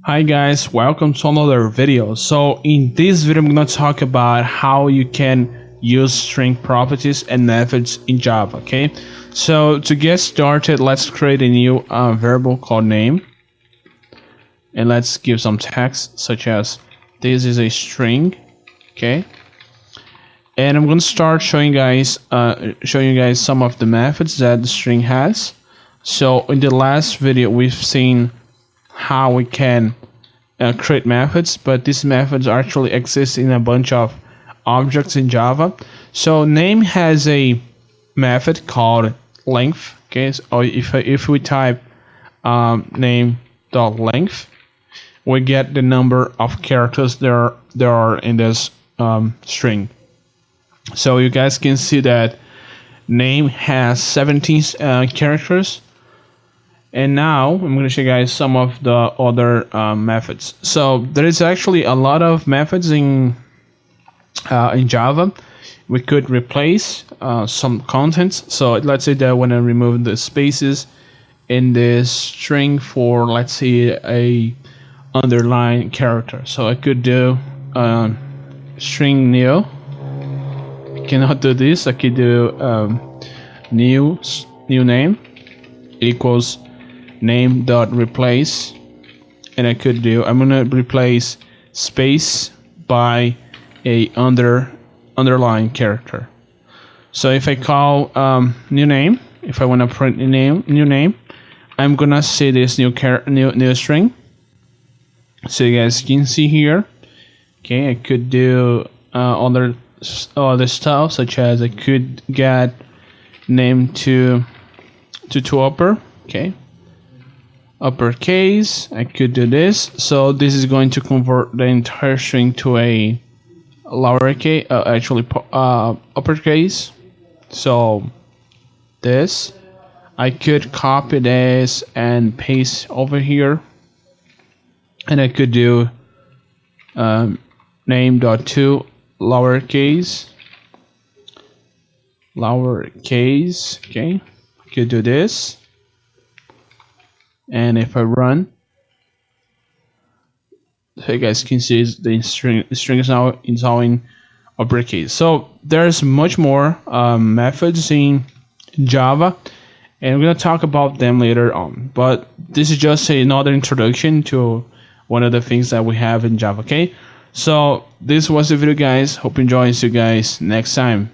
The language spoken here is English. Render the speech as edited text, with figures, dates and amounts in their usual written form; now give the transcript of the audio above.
Hi guys, welcome to another video. So in this video I'm going to talk about how you can use string properties and methods in Java. Okay, so to get started, let's create a new variable called name, and let's give some text such as this is a string. Okay, and I'm going to start showing you guys some of the methods that the string has. So in the last video we've seen how we can create methods, but these methods actually exist in a bunch of objects in Java. So name has a method called length. Okay, so if we type name.length, we get the number of characters there are in this string. So you guys can see that name has 17 characters. And now I'm going to show you guys some of the other methods. So there is actually a lot of methods in Java. We could replace some contents. So let's say that when I remove the spaces in this string for, let's say, a underline character. So I could do string new. I cannot do this. I could do new name equals name.replace, and I'm gonna replace space by a underline character. So if I call new name, if I want to print new name, I'm gonna see this new string. So you guys can see here. Okay, I could do other stuff, such as I could get name to upper. Okay, uppercase. I could do this. So this is going to convert the entire string to a lowercase, uppercase. So this, I could copy this and paste over here, and I could do name.to lowercase. Okay, I could do this. And if I run, so you guys can see the string is now in uppercase. So there's much more methods in Java, and we're gonna talk about them later on. But this is just another introduction to one of the things that we have in Java. Okay, so this was the video, guys. Hope you enjoy. See you guys next time.